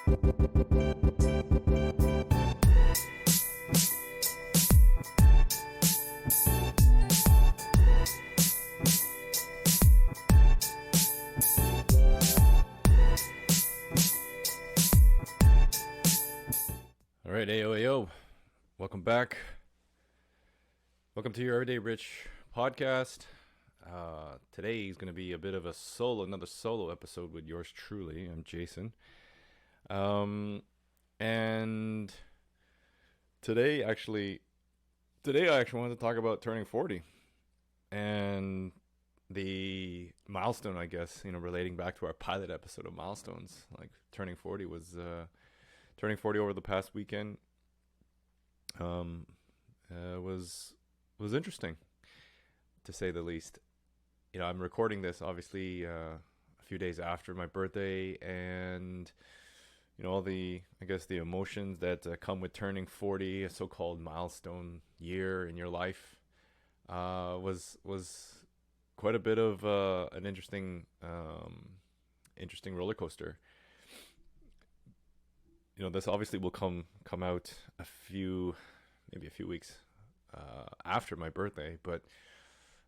All right, Ayo. Welcome back. Welcome to your Everyday Rich podcast. Today is going to be a bit of another solo episode with yours truly. I'm Jason. And today I actually wanted to talk about turning 40 and the milestone, I guess, relating back to our pilot episode of milestones. Like turning 40 over the past weekend was interesting, to say the least. I'm recording this obviously a few days after my birthday, and all the emotions that come with turning 40, a so-called milestone year in your life, was quite a bit of an interesting roller coaster. This obviously will come out maybe a few weeks after my birthday, but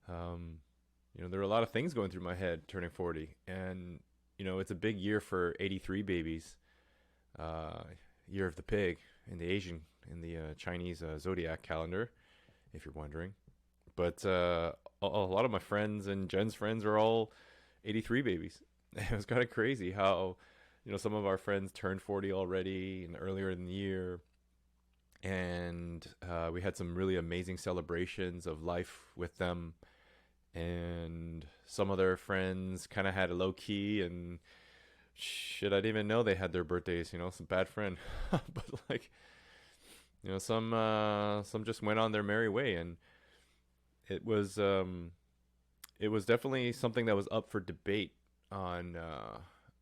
there are a lot of things going through my head turning 40, and it's a big year for 83 babies, year of the pig in the Chinese zodiac calendar, if you're wondering. But a lot of my friends and Jen's friends are all 83 babies. It was kind of crazy how some of our friends turned 40 already and earlier in the year. And we had some really amazing celebrations of life with them. And some of their friends kind of had a low key, and shit, I didn't even know they had their birthdays, some bad friend. But some just went on their merry way. And it was definitely something that was up for debate on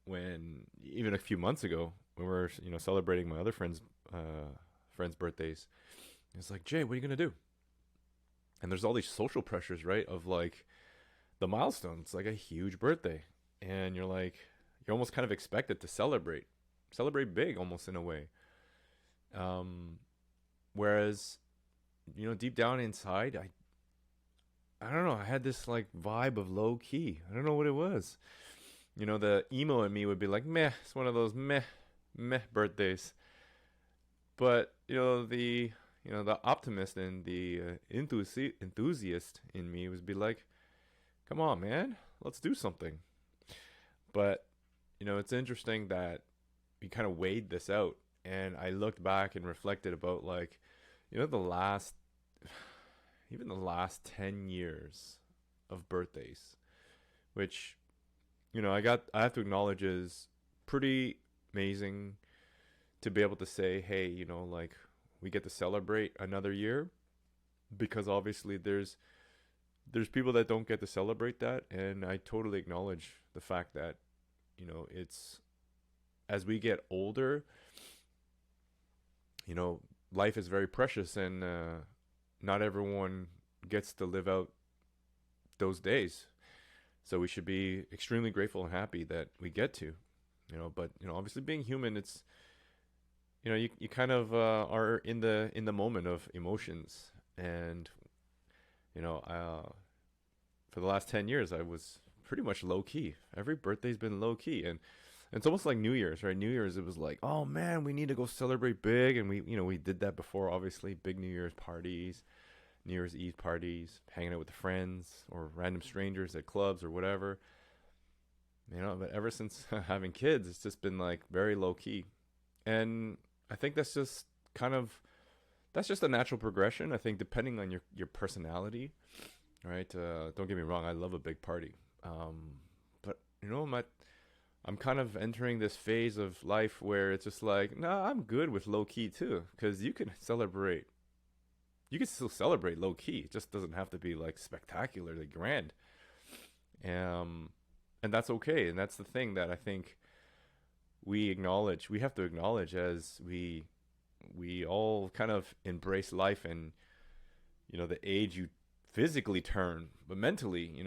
when even a few months ago when we were celebrating my other friends' birthdays. It's like, Jay, what are you gonna do? And there's all these social pressures, right, of like the milestone. It's like a huge birthday, and you're almost kind of expected to celebrate big, almost, in a way. Whereas deep down inside, I don't know, I had this like vibe of low key. I don't know what it was. The emo in me would be like, meh, it's one of those meh birthdays. But the optimist and the enthusiast in me would be like, come on, man, let's do something. But it's interesting that we kind of weighed this out, and I looked back and reflected about the last 10 years of birthdays, which I have to acknowledge is pretty amazing to be able to say, hey, we get to celebrate another year, because obviously there's people that don't get to celebrate that. And I totally acknowledge the fact that it's, as we get older, life is very precious, and not everyone gets to live out those days. So we should be extremely grateful and happy that we get to, but obviously being human, it's you kind of are in the moment of emotions. And for the last 10 years I was pretty much low key. Every birthday's been low key, and it's almost like New Year's, right? New Year's, it was like, oh man, we need to go celebrate big, and we did that before, obviously. Big New Year's parties, New Year's Eve parties, hanging out with the friends or random strangers at clubs or whatever. But ever since having kids, it's just been like very low key. And I think that's just a natural progression. I think depending on your personality, right? Don't get me wrong, I love a big party. But I'm kind of entering this phase of life where it's just like, nah, I'm good with low key too, because you can still celebrate low key. It just doesn't have to be like spectacularly grand. And that's okay. And that's the thing that I think we have to acknowledge as we all kind of embrace life, and the age you physically turn, but mentally,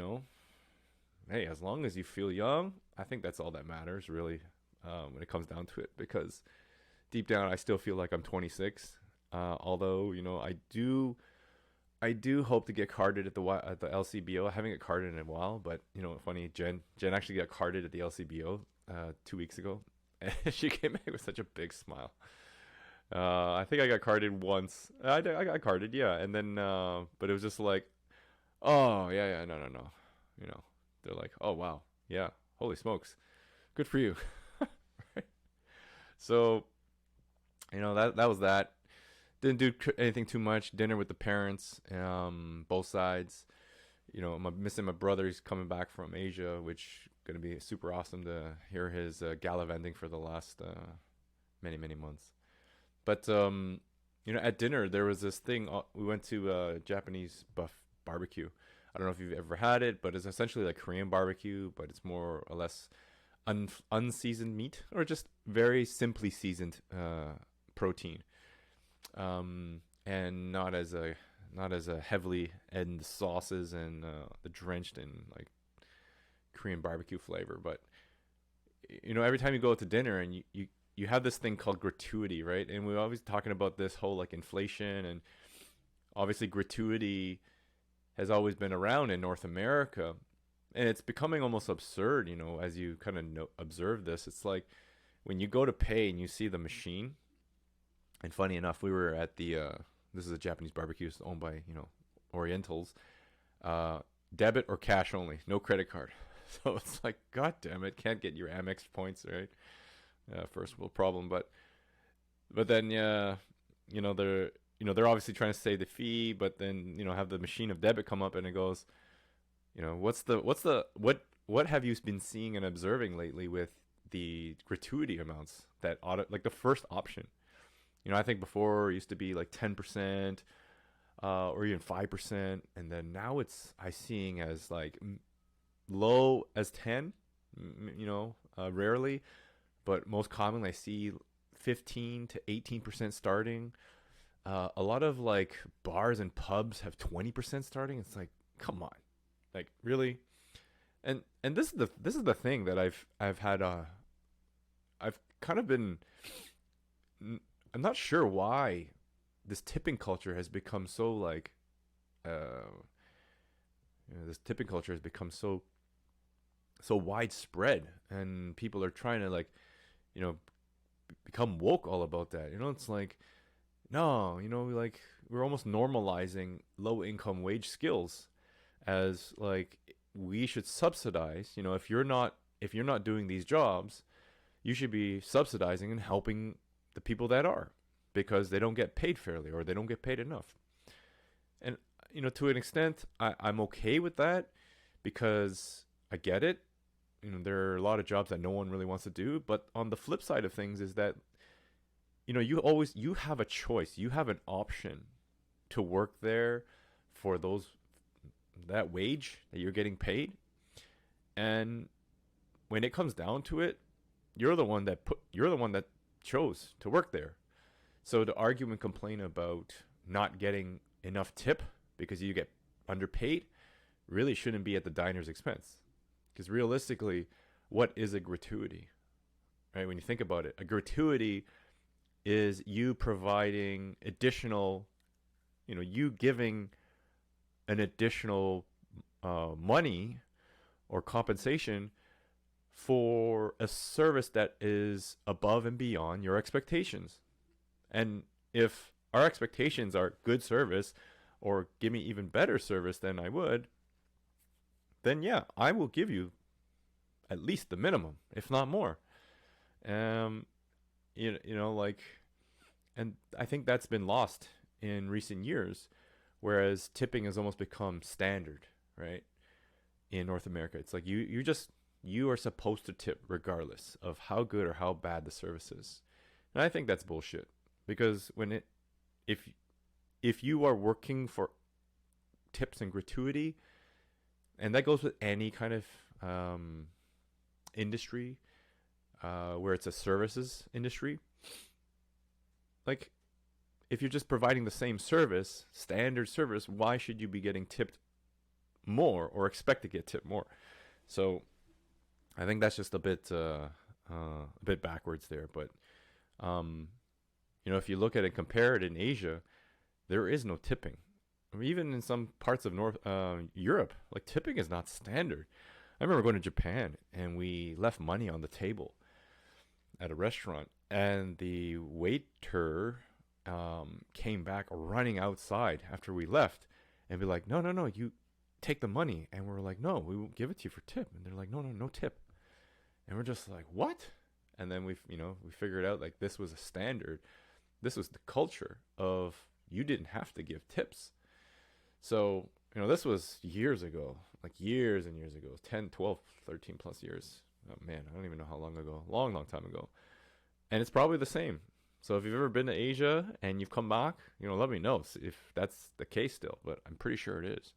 hey, as long as you feel young, I think that's all that matters, really. when it comes down to it, because deep down I still feel like I'm 26. Although I do hope to get carded at the LCBO. I haven't get carded in a while, but funny, Jen actually got carded at the LCBO 2 weeks ago, and she came back with such a big smile. I think I got carded once. I got carded, yeah, and then but it was just like, oh yeah, no, they're like, oh wow, yeah, holy smokes, good for you. Right? So that was that. Didn't do anything too much. Dinner with the parents, both sides. I'm missing my brother. He's coming back from Asia, which gonna be super awesome to hear his gallivanting for the last many months. But at dinner there was this thing. We went to Japanese barbecue. I don't know if you've ever had it, but it's essentially like Korean barbecue, but it's more or less unseasoned meat, or just very simply seasoned protein, and not as a heavily in the sauces and the drenched in like Korean barbecue flavor. But every time you go out to dinner and you have this thing called gratuity, right? And we're always talking about this whole like inflation, and obviously gratuity has always been around in North America, and it's becoming almost absurd, as you kind of observe this. It's like when you go to pay and you see the machine, and funny enough, we were at the this is a Japanese barbecue, it's owned by Orientals, debit or cash only, no credit card. So it's like, god damn it, can't get your Amex points, right? First world problem. But then they're obviously trying to save the fee, but then have the machine of debit come up and it goes, what have you been seeing and observing lately with the gratuity amounts that like the first option? I think before it used to be like 10%, or even 5%, and then now I seeing as like low as 10, rarely, but most commonly I see 15 to 18% starting. A lot of like bars and pubs have 20% starting. It's like, come on, like really. And this is the thing that I've had. I've kind of been. I'm not sure why this tipping culture has become so like. This tipping culture has become so widespread, and people are trying to like, become woke all about that. It's like, no, like we're almost normalizing low income wage skills as like we should subsidize. If you're not doing these jobs, you should be subsidizing and helping the people that are, because they don't get paid fairly or they don't get paid enough. And to an extent, I'm okay with that, because I get it. There are a lot of jobs that no one really wants to do. But on the flip side of things is that you have a choice, you have an option to work there for that wage that you're getting paid. And when it comes down to it, you're the one that chose to work there. So to argue and complain about not getting enough tip because you get underpaid really shouldn't be at the diner's expense. Because realistically, what is a gratuity? Right? When you think about it, a gratuity is you providing additional, you giving an additional money or compensation for a service that is above and beyond your expectations. And if our expectations are good service, or give me even better service than I would, then yeah, I will give you at least the minimum, if not more. Like, and I think that's been lost in recent years, whereas tipping has almost become standard, right? In North America, it's like you are supposed to tip regardless of how good or how bad the service is. And I think that's bullshit, because if you are working for tips and gratuity, and that goes with any kind of industry where it's a services industry, like if you're just providing the same service, standard service, why should you be getting tipped more or expect to get tipped more? So I think that's just a bit a bit backwards there. But um, if you look at it, compare it in Asia, there is no tipping. I mean, even in some parts of North Europe, like tipping is not standard. I remember going to Japan and we left money on the table at a restaurant, and the waiter came back running outside after we left and be like, no, no, no, you take the money. And we're like, no, we won't give it to you for tip. And they're like, no, no, no tip. And we're just like, what? And then we figured out like this was a standard. This was the culture of you didn't have to give tips. So, this was years ago, like years and years ago, 10, 12, 13 plus years. Oh man, I don't even know how long ago, long, long time ago. And it's probably the same. So if you've ever been to Asia and you've come back, let me know if that's the case still, but I'm pretty sure it is.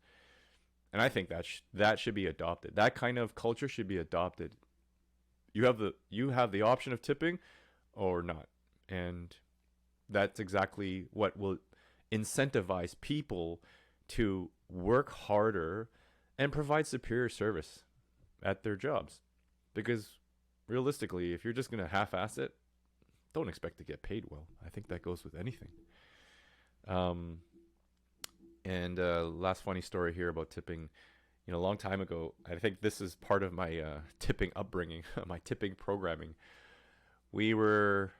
And I think that should be adopted. That kind of culture should be adopted. You have the option of tipping or not. And that's exactly what will incentivize people to work harder and provide superior service at their jobs. Because realistically, if you're just going to half-ass it, don't expect to get paid well. I think that goes with anything. And last funny story here about tipping. A long time ago, I think this is part of my tipping upbringing, my tipping programming. When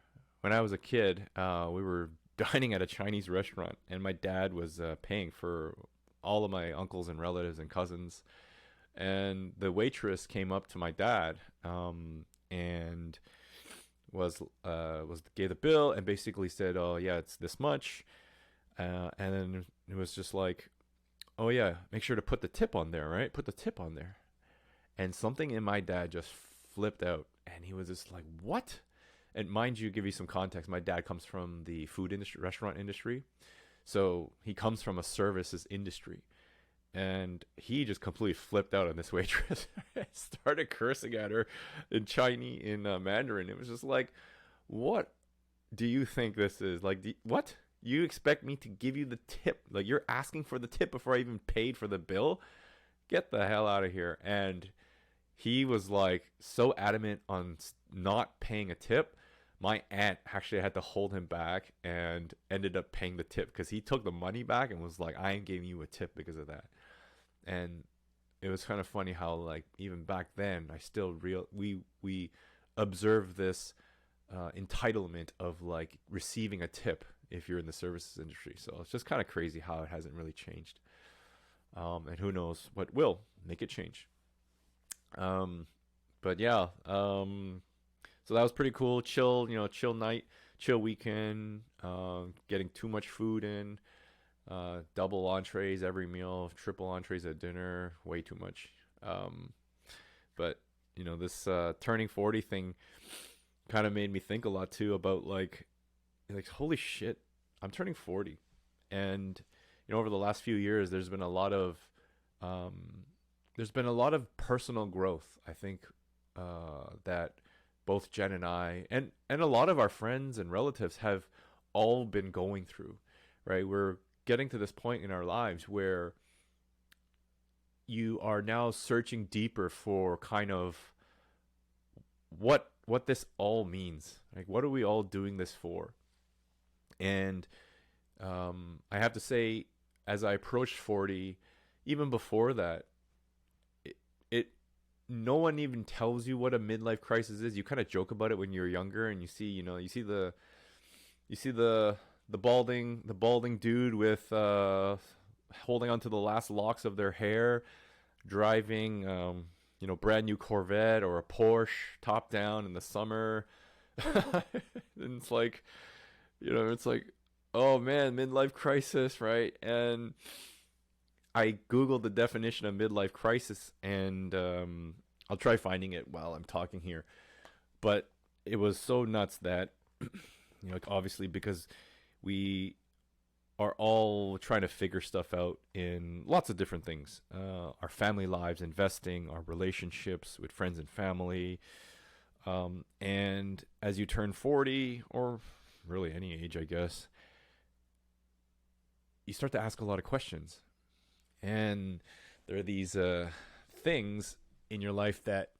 I was a kid, we were dining at a Chinese restaurant, and my dad was paying for all of my uncles and relatives and cousins. And the waitress came up to my dad and gave the bill and basically said, "Oh yeah, it's this much," and then it was just like, "Oh yeah, make sure to put the tip on there, right? Put the tip on there." And something in my dad just flipped out, and he was just like, "What?" And mind you, give you some context. My dad comes from the food industry, restaurant industry, so he comes from a services industry. And he just completely flipped out on this waitress. Started cursing at her in Chinese, in Mandarin. It was just like, what do you think this is? Like, what? You expect me to give you the tip? Like, you're asking for the tip before I even paid for the bill? Get the hell out of here. And he was like so adamant on not paying a tip. My aunt actually had to hold him back and ended up paying the tip because he took the money back and was like, I ain't giving you a tip because of that. And it was kind of funny how like even back then we observed this entitlement of like receiving a tip if you're in the services industry. So it's just kind of crazy how it hasn't really changed, and who knows what will make it change. But yeah, so that was pretty cool. Chill, chill night, chill weekend. Getting too much food in. Double entrees every meal, triple entrees at dinner, way too much. But this turning 40 thing kind of made me think a lot too about like holy shit, I'm turning 40, and over the last few years there's been a lot of personal growth. I think that both Jen and I and a lot of our friends and relatives have all been going through. Right, we're getting to this point in our lives where you are now searching deeper for kind of what this all means. Like, what are we all doing this for? And I have to say, as I approached 40, even before that, it no one even tells you what a midlife crisis is. You kind of joke about it when you're younger, and you see the balding dude with holding onto the last locks of their hair, driving brand new Corvette or a Porsche top down in the summer. And it's like, oh man, midlife crisis, right? And I googled the definition of midlife crisis, and I'll try finding it while I'm talking here. But it was so nuts that obviously because we are all trying to figure stuff out in lots of different things. Our family lives, investing, our relationships with friends and family. And as you turn 40, or really any age, I guess, you start to ask a lot of questions. And there are these things in your life that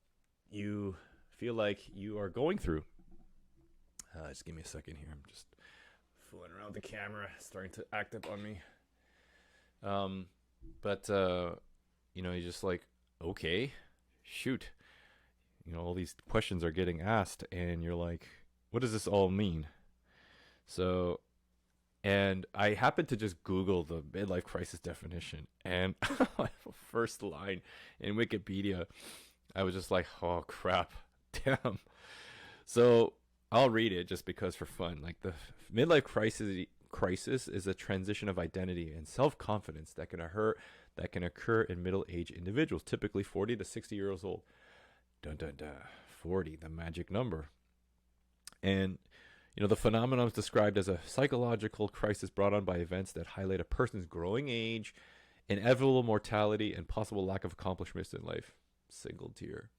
you feel like you are going through. Just give me a second here. I'm just fooling around with the camera, starting to act up on me. But you're just like, okay, shoot. All these questions are getting asked, and you're like, what does this all mean? So, and I happened to just Google the midlife crisis definition, and first line in Wikipedia, I was just like, oh crap, damn. So I'll read it just because for fun. Like, the midlife crisis is a transition of identity and self-confidence that can occur in middle-aged individuals, typically 40 to 60 years old. Dun dun dun. 40, the magic number. And the phenomenon is described as a psychological crisis brought on by events that highlight a person's growing age, inevitable mortality, and possible lack of accomplishments in life. Single tear.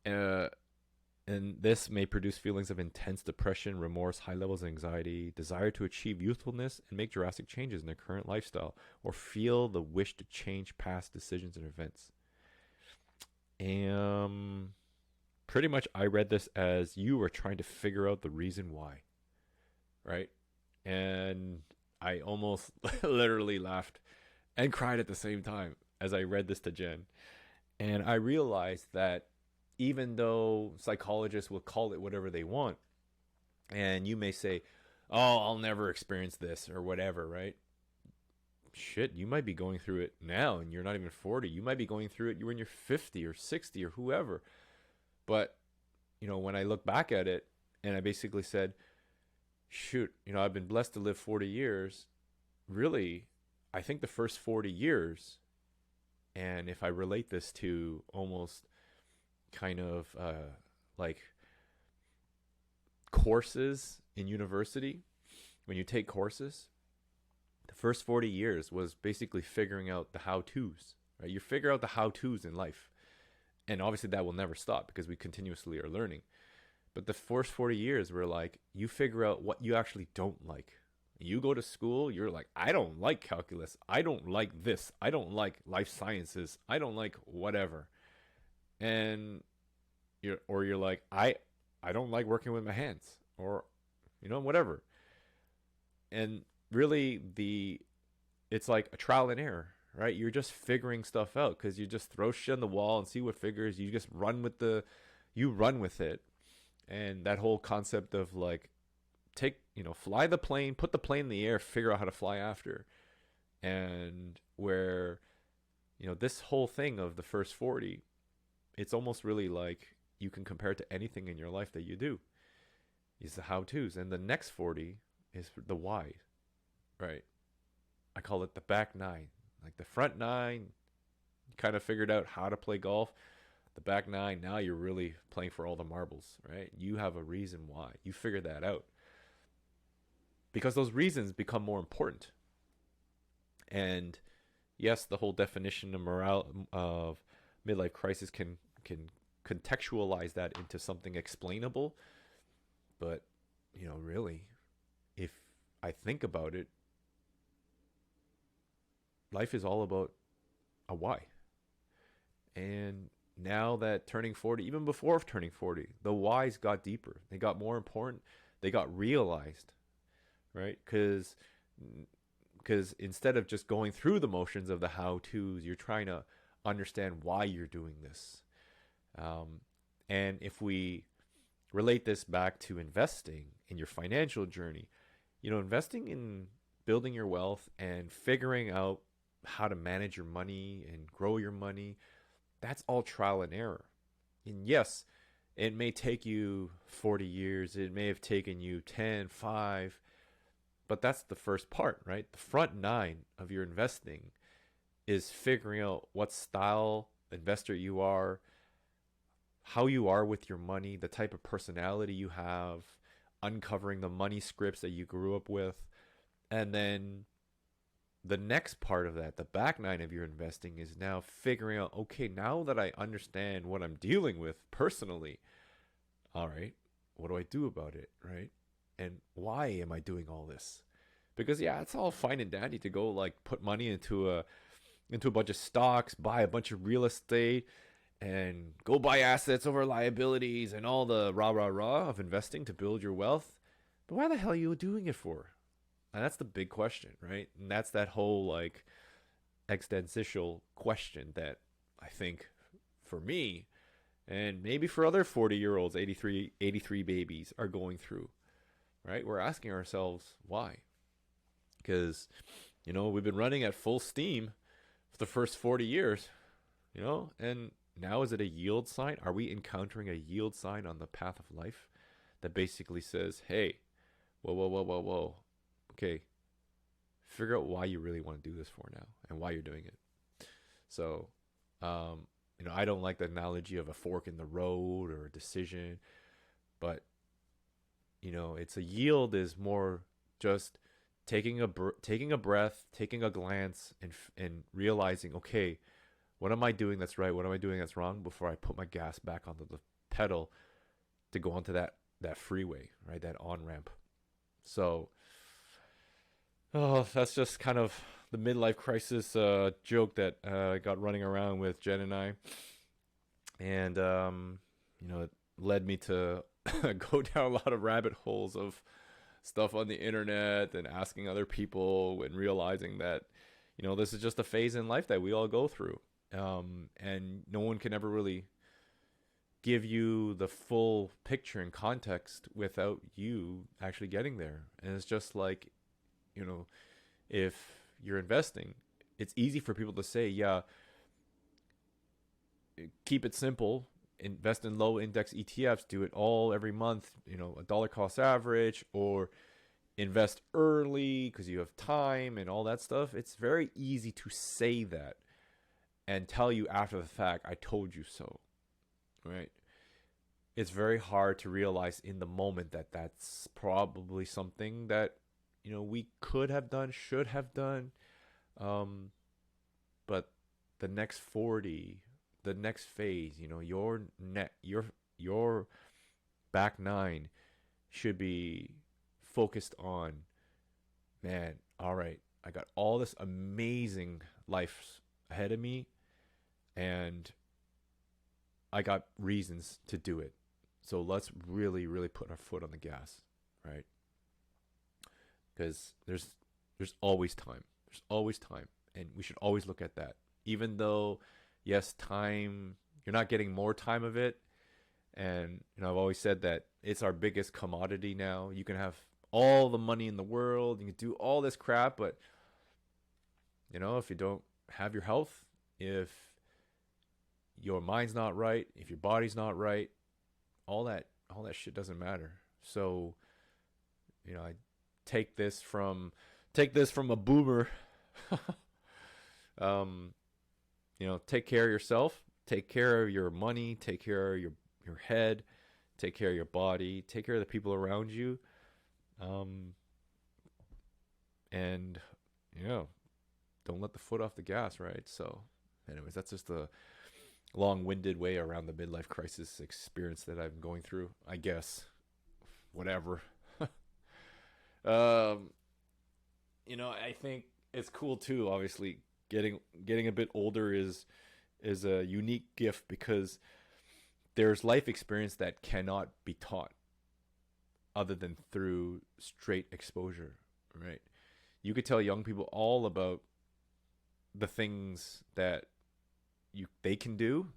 And this may produce feelings of intense depression, remorse, high levels of anxiety, desire to achieve youthfulness and make drastic changes in their current lifestyle, or feel the wish to change past decisions and events. And pretty much I read this as you were trying to figure out the reason why, right? And I almost literally laughed and cried at the same time as I read this to Jen. And I realized that even though psychologists will call it whatever they want, and you may say, oh, I'll never experience this or whatever, right? Shit, you might be going through it now and you're not even 40. You might be going through it when you're 50 or 60 or whoever. But, when I look back at it and I basically said, shoot, I've been blessed to live 40 years. Really, I think the first 40 years, and if I relate this to almost kind of like courses in university, when you take courses, the first 40 years was basically figuring out the how-tos, right? You figure out the how-tos in life. And obviously that will never stop because we continuously are learning. But the first 40 years were like, you figure out what you actually don't like. You go to school, you're like, I don't like calculus. I don't like this. I don't like life sciences. I don't like whatever. And you're like, I don't like working with my hands, or whatever. And really it's like a trial and error, right? You're just figuring stuff out because you just throw shit on the wall and see what figures. You just run with it. And that whole concept of like, fly the plane, put the plane in the air, figure out how to fly after. And where, this whole thing of the first 40, it's almost really like you can compare it to anything in your life that you do. Is the how-tos. And the next 40 is the why, right? I call it the back 9. Like the front 9, you kind of figured out how to play golf. The back 9, now you're really playing for all the marbles, right? You have a reason why. You figured that out. Because those reasons become more important. And yes, the whole definition of midlife crisis can contextualize that into something explainable. But, really, if I think about it, life is all about a why. And now that turning 40, even before turning 40, the whys got deeper. They got more important. They got realized, right? Because instead of just going through the motions of the how-tos, you're trying to understand why you're doing this. And if we relate this back to investing in your financial journey, investing in building your wealth and figuring out how to manage your money and grow your money, that's all trial and error. And yes, it may take you 40 years. It may have taken you 10, 5, but that's the first part, right? The front 9 of your investing is figuring out what style investor you are, how you are with your money, the type of personality you have, uncovering the money scripts that you grew up with. And then the next part of that, the back 9 of your investing, is now figuring out, okay, now that I understand what I'm dealing with personally, all right, what do I do about it, right? And why am I doing all this? Because yeah, it's all fine and dandy to go like put money into a bunch of stocks, buy a bunch of real estate, and go buy assets over liabilities and all the rah rah rah of investing to build your wealth. But why the hell are you doing it for? And that's the big question, right? And that's that whole like existential question that I think for me and maybe for other 40-year-olds, 83 babies are going through, right? We're asking ourselves why. Because, we've been running at full steam for the first 40 years, and now is it a yield sign? Are we encountering a yield sign on the path of life that basically says, hey, whoa, whoa, whoa, whoa, whoa. Okay, figure out why you really want to do this for now and why you're doing it. So, I don't like the analogy of a fork in the road or a decision, but it's a yield is more just taking a breath, taking a glance, and realizing, okay, what am I doing that's right? What am I doing that's wrong? Before I put my gas back onto the pedal to go onto that freeway, right? That on ramp. So, that's just kind of the midlife crisis joke that got running around with Jen and I, and it led me to go down a lot of rabbit holes of stuff on the internet and asking other people and realizing that this is just a phase in life that we all go through, and no one can ever really give you the full picture and context without you actually getting there. And it's just like, if you're investing, it's easy for people to say, yeah, keep it simple, invest in low index ETFs, do it all every month, a dollar cost average, or invest early because you have time and all that stuff. It's very easy to say that and tell you after the fact, I told you so, right? It's very hard to realize in the moment that that's probably something that we could have done, should have done, but the next 40, the next phase, your back nine should be focused on, man, all right, I got all this amazing life ahead of me, and I got reasons to do it. So let's really, really put our foot on the gas, right? Because there's always time. There's always time, and we should always look at that. Even though, yes, time, you're not getting more time of it, and I've always said that it's our biggest commodity now. You can have all the money in the world, you can do all this crap, but if you don't have your health, if your mind's not right, if your body's not right, all that shit doesn't matter. So, I take this from a boomer. Take care of yourself, take care of your money, take care of your head, take care of your body, take care of the people around you, and don't let the foot off the gas, right? So anyways, that's just a long-winded way around the midlife crisis experience that I'm going through, I guess. Whatever. I think it's cool too. Obviously, getting a bit older is a unique gift because there's life experience that cannot be taught other than through straight exposure, right? You could tell young people all about the things that they can do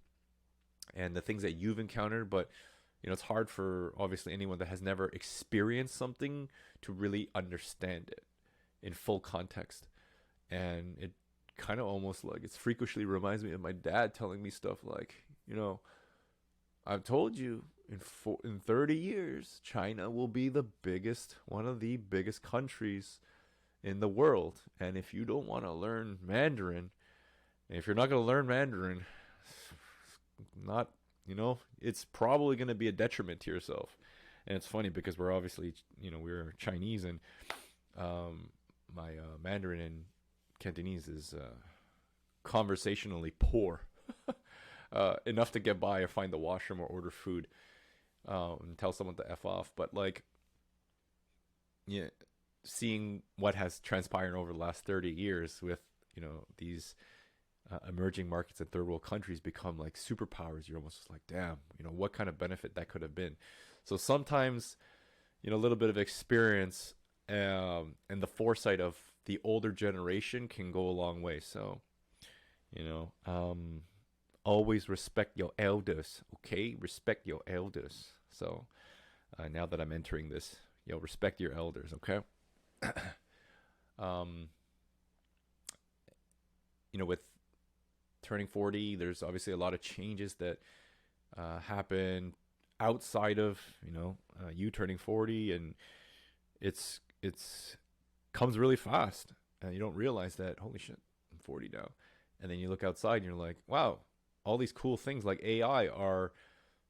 and the things that you've encountered, but it's hard for obviously anyone that has never experienced something to really understand it in full context. And it kind of almost like it freakishly reminds me of my dad telling me stuff like, I've told you in 30 years, China will be one of the biggest countries in the world. And if you don't want to learn Mandarin, and if you're not going to learn Mandarin, not, it's probably going to be a detriment to yourself. And it's funny because we're obviously, we're Chinese, and my Mandarin and Cantonese is conversationally poor. Enough to get by or find the washroom or order food and tell someone to F off. But seeing what has transpired over the last 30 years with, these emerging markets and third world countries become like superpowers, you're almost just like, damn, what kind of benefit that could have been. So sometimes, a little bit of experience and the foresight of the older generation can go a long way. So, you know, um, always respect your elders, okay? Respect your elders. So now that I'm entering this, respect your elders, okay? um, with turning 40, there's obviously a lot of changes that happen outside of you turning 40, and it's comes really fast, and you don't realize that, holy shit, I'm 40 now. And then you look outside and you're like, wow, all these cool things like AI are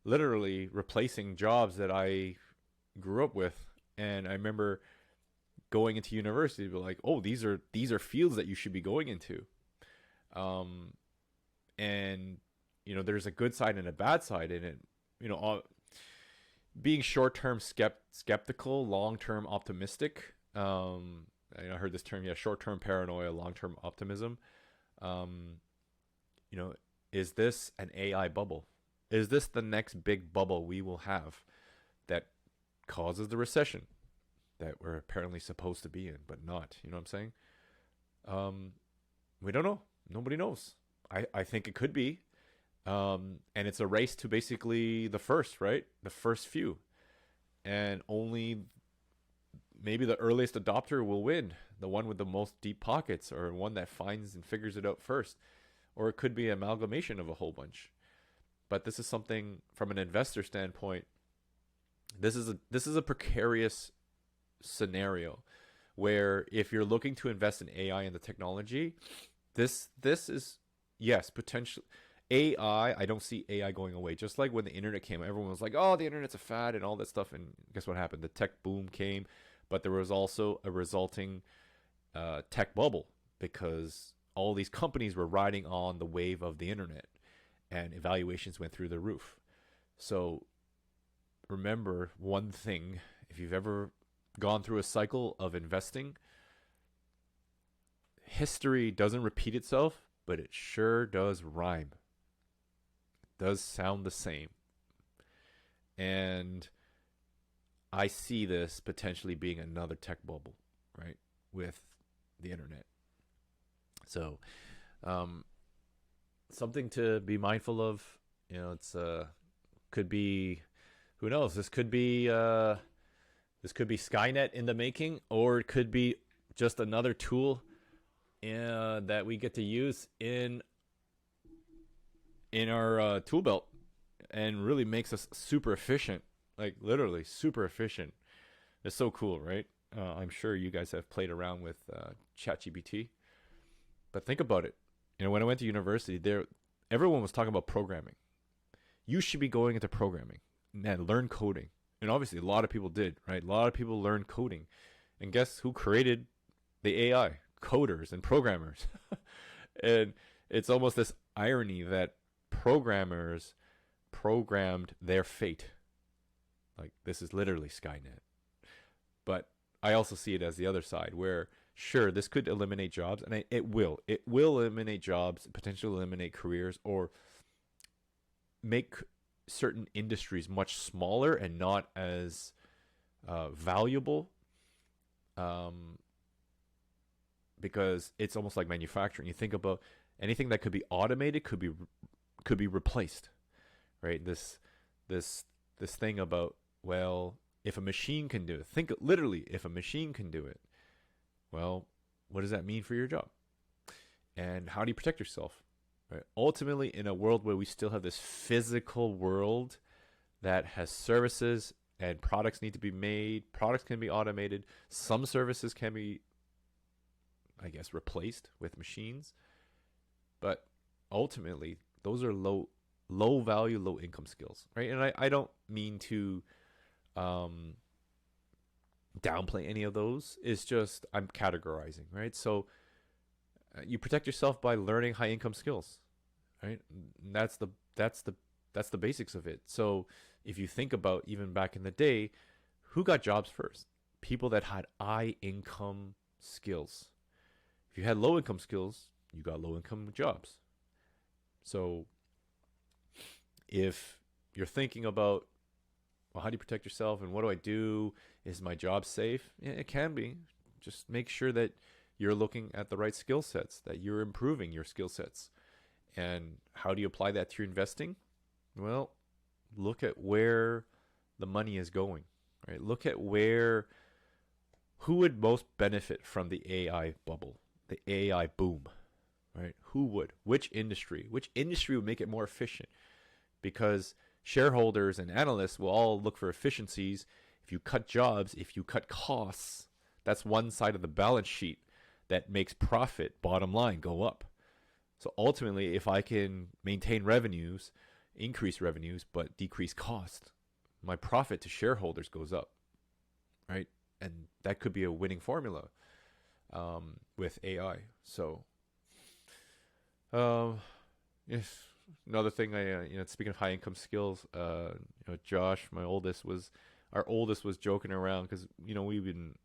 literally replacing jobs that I grew up with. And I remember going into university to be like, oh, these are fields that you should be going into. And there's a good side and a bad side in it. Being short-term skeptical, long-term optimistic. I heard this term, short-term paranoia, long-term optimism. Um, is this an AI bubble? Is this the next big bubble we will have that causes the recession that we're apparently supposed to be in, but not? You know what I'm saying? We don't know. Nobody knows. I think it could be. And it's a race to basically the first, right? The first few. And only maybe the earliest adopter will win. The one with the most deep pockets, or one that finds and figures it out first. Or it could be an amalgamation of a whole bunch. But this is something from an investor standpoint. This is a precarious scenario where if you're looking to invest in AI and the technology, this is, yes, potentially. AI, I don't see AI going away. Just like when the internet came, everyone was like, oh, the internet's a fad and all that stuff. And guess what happened? The tech boom came, but there was also a resulting tech bubble, because all these companies were riding on the wave of the internet, and evaluations went through the roof. So remember one thing: if you've ever gone through a cycle of investing, history doesn't repeat itself, but it sure does rhyme. It does sound the same. And I see this potentially being another tech bubble, right, with the internet. So something to be mindful of. It's could be, who knows, this could be Skynet in the making, or it could be just another tool that we get to use in our tool belt, and really makes us super efficient, like literally super efficient. It's so cool, right? I'm sure you guys have played around with ChatGPT, but think about it. When I went to university, everyone was talking about programming. You should be going into programming and learn coding. And obviously a lot of people did, right? A lot of people learned coding. And guess who created the AI? Coders and programmers. And it's almost this irony that programmers programmed their fate. Like, this is literally Skynet. But I also see it as the other side, where sure, this could eliminate jobs, and it will. It will eliminate jobs, potentially eliminate careers, or make certain industries much smaller and not as valuable, because it's almost like manufacturing. You think about anything that could be automated could be replaced, right? This thing about, well, if a machine can do it, think literally, if a machine can do it, well, what does that mean for your job? And how do you protect yourself? Right? Ultimately, in a world where we still have this physical world that has services and products need to be made, products can be automated, some services can be, I guess, replaced with machines. But ultimately, those are low value, low income skills, right? And I don't mean to downplay any of those. It's just I'm categorizing, right? So you protect yourself by learning high income skills, right? And that's the basics of it. So if you think about even back in the day, who got jobs first? People that had high income skills. If you had low income skills, you got low income jobs, So if you're thinking about, well, how do you protect yourself and what do I do? Is my job safe? Yeah, it can be. Just make sure that you're looking at the right skill sets, that you're improving your skill sets. And how do you apply that to your investing? Well, look at where the money is going, right? Look at who would most benefit from the AI bubble, the AI boom, right? Who would? Which industry? Which industry would make it more efficient? Because shareholders and analysts will all look for efficiencies. If you cut jobs, if you cut costs, that's one side of the balance sheet that makes profit, bottom line, go up. So ultimately, if I can maintain revenues, increase revenues, but decrease cost, my profit to shareholders goes up, right? And that could be a winning formula with AI. So, yes, another thing speaking of high income skills, Josh, our oldest was joking around because we've been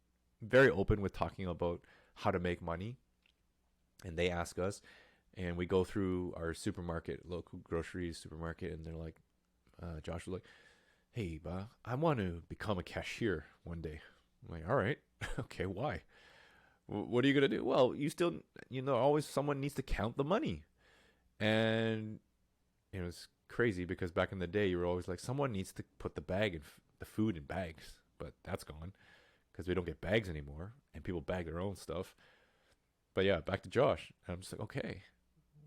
very open with talking about how to make money, and they ask us, and we go through our supermarket, local grocery supermarket, and they're like, Josh was like, "Hey, ba, I want to become a cashier one day." I'm like, "All right, okay, why? What are you gonna do?" "Well, you still, always someone needs to count the money," and it's crazy because back in the day, you were always like, someone needs to put the food in bags, but that's gone because we don't get bags anymore, and people bag their own stuff. But yeah, back to Josh. I'm just like, okay,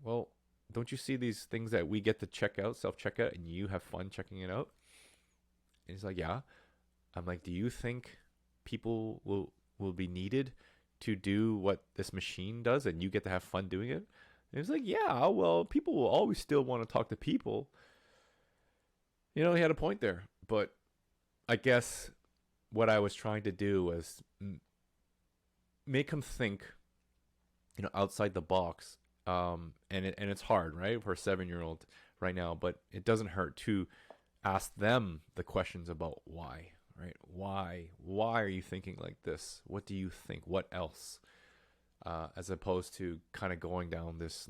well, don't you see these things that we get to check out, self-checkout, and you have fun checking it out? And he's like, yeah. I'm like, do you think people will be needed to do what this machine does and you get to have fun doing it? And he's like, yeah, well, people will always still want to talk to people. He had a point there. But I guess what I was trying to do was make him think, outside the box. And it's hard, right, for a 7-year-old right now, but it doesn't hurt to ask them the questions about why, right? Why are you thinking like this? What do you think? What else? As opposed to kind of going down this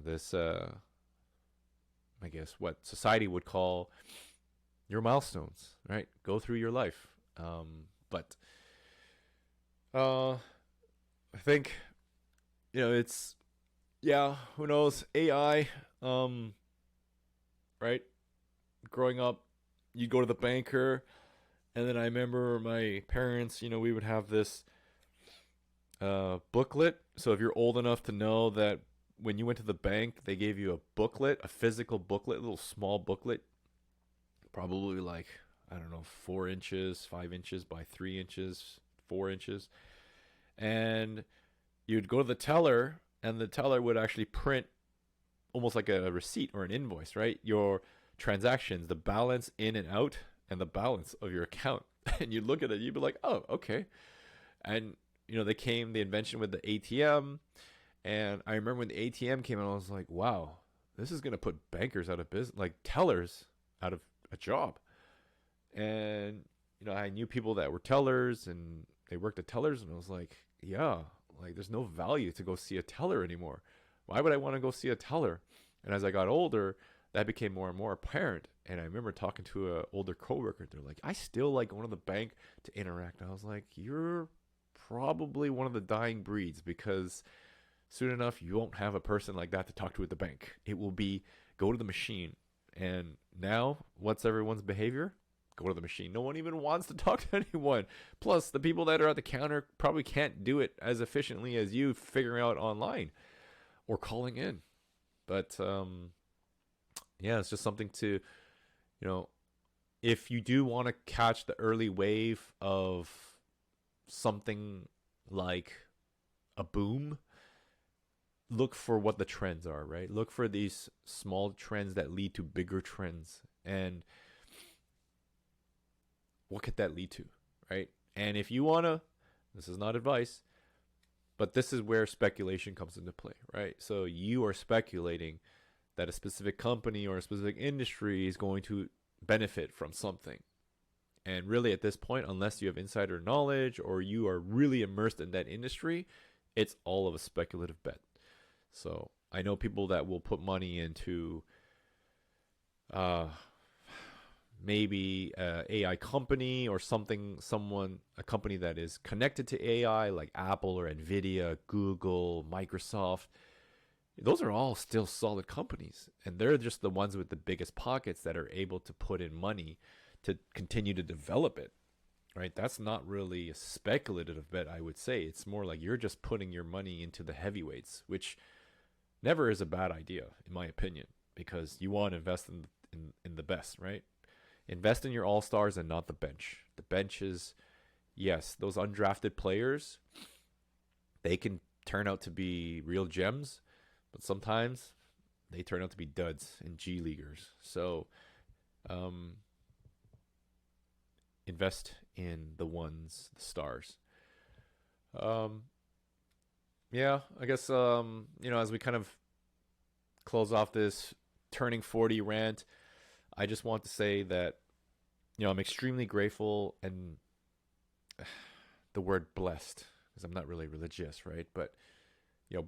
this I guess what society would call your milestones, right? Go through your life. But I think it's, yeah, who knows, AI, right? Growing up, you'd go to the banker, and then I remember my parents, we would have this booklet. So if you're old enough to know that when you went to the bank, they gave you a booklet, a physical booklet, a little small booklet, probably like, I don't know, 4 inches, 5 inches by 3 inches, 4 inches. And you'd go to the teller, and the teller would actually print almost like a receipt or an invoice, right? Your transactions, the balance in and out, and the balance of your account. And you look at it, you'd be like, oh, okay. And they invention with the ATM. And I remember when the ATM came out, I was like, wow, this is going to put bankers out of business, like tellers out of a job. And, I knew people that were tellers and they worked at tellers, and I was like, yeah, like there's no value to go see a teller anymore. Why would I want to go see a teller? And as I got older, that became more and more apparent. And I remember talking to an older coworker. They're like, I still like going to the bank to interact. And I was like, you're probably one of the dying breeds, because soon enough, you won't have a person like that to talk to at the bank. It will be go to the machine. And now, what's everyone's behavior? Go to the machine. No one even wants to talk to anyone. Plus, the people that are at the counter probably can't do it as efficiently as you figuring out online or calling in. But yeah, it's just something to, if you do want to catch the early wave of something like a boom, look for what the trends are, right? Look for these small trends that lead to bigger trends. And what could that lead to, right? And if you want to, this is not advice, but this is where speculation comes into play, right? So you are speculating that a specific company or a specific industry is going to benefit from something. And really at this point, unless you have insider knowledge or you are really immersed in that industry, it's all of a speculative bet. So I know people that will put money into maybe a AI company or a company that is connected to AI, like Apple or Nvidia, Google, Microsoft. Those are all still solid companies, and they're just the ones with the biggest pockets that are able to put in money to continue to develop it, right? That's not really a speculative bet, I would say. It's more like you're just putting your money into the heavyweights, which never is a bad idea, in my opinion, because you want to invest in the best, right? Invest in your all-stars and not the bench. The bench is, yes, those undrafted players, they can turn out to be real gems, but sometimes they turn out to be duds and G leaguers. So invest in the stars. Yeah, I guess, as we kind of close off this turning 40 rant, I just want to say that, I'm extremely grateful, and the word blessed, because I'm not really religious, right? But,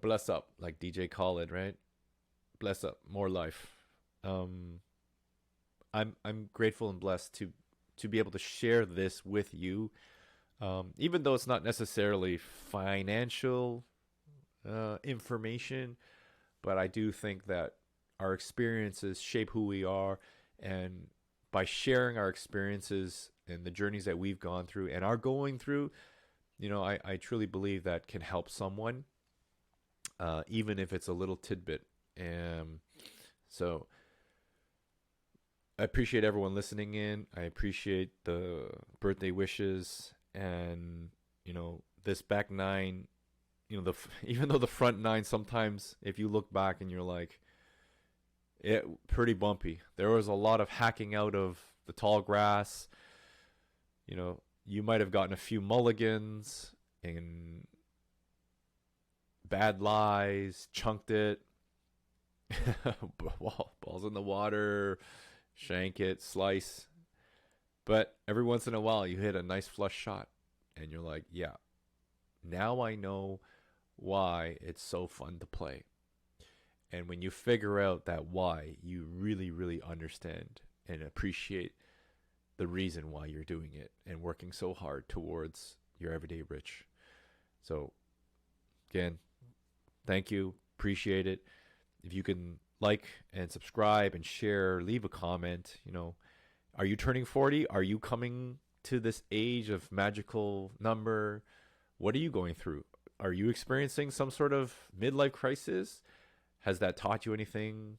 bless up, like DJ Khaled, right? Bless up, more life. I'm grateful and blessed to be able to share this with you, even though it's not necessarily financial information, but I do think that our experiences shape who we are, and by sharing our experiences and the journeys that we've gone through and are going through, I truly believe that can help someone, even if it's a little tidbit. So I appreciate everyone listening in. I appreciate the birthday wishes, and this back nine, even though the front nine, sometimes if you look back and you're like, it pretty bumpy. There was a lot of hacking out of the tall grass. You might have gotten a few mulligans and bad lies, chunked it, balls in the water, shank it, slice. But every once in a while you hit a nice flush shot and you're like, yeah, now I know why it's so fun to play. And when you figure out that why, you really, really understand and appreciate the reason why you're doing it and working so hard towards your everyday rich. So again, thank you. Appreciate it. If you can like and subscribe and share, leave a comment. Are you turning 40? Are you coming to this age of magical number? What are you going through? Are you experiencing some sort of midlife crisis? Has that taught you anything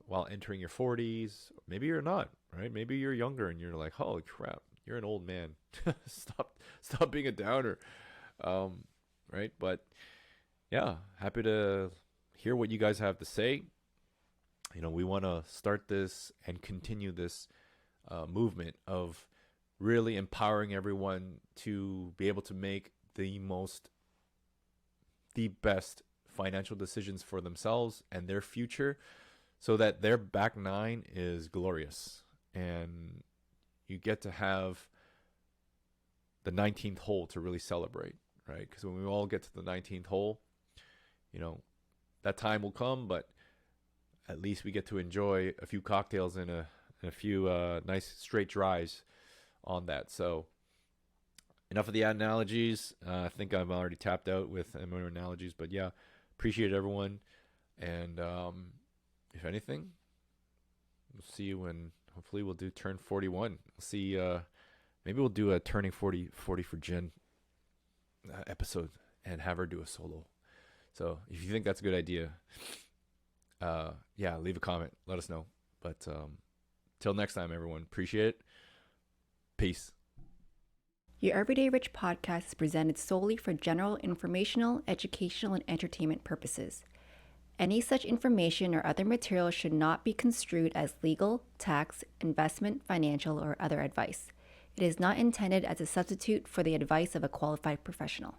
while entering your 40s? Maybe you're not, right? Maybe you're younger and you're like, holy crap, you're an old man. Stop being a downer, right? But yeah, happy to hear what you guys have to say. We want to start this and continue this movement of really empowering everyone to be able to make the best financial decisions for themselves and their future, so that their back nine is glorious and you get to have the 19th hole to really celebrate, right? Because when we all get to the 19th hole, that time will come, but at least we get to enjoy a few cocktails and a few nice straight drives on that. So enough of the analogies. I think I'm already tapped out with more analogies, but yeah, appreciate everyone. And if anything, we'll see you when hopefully we'll do turn 41. We'll see. Maybe we'll do a turning 40 for Jen episode and have her do a solo. So if you think that's a good idea, yeah, leave a comment. Let us know. But till next time, everyone. Appreciate it. Peace. Your Everyday Rich podcast is presented solely for general informational, educational, and entertainment purposes. Any such information or other material should not be construed as legal, tax, investment, financial, or other advice. It is not intended as a substitute for the advice of a qualified professional.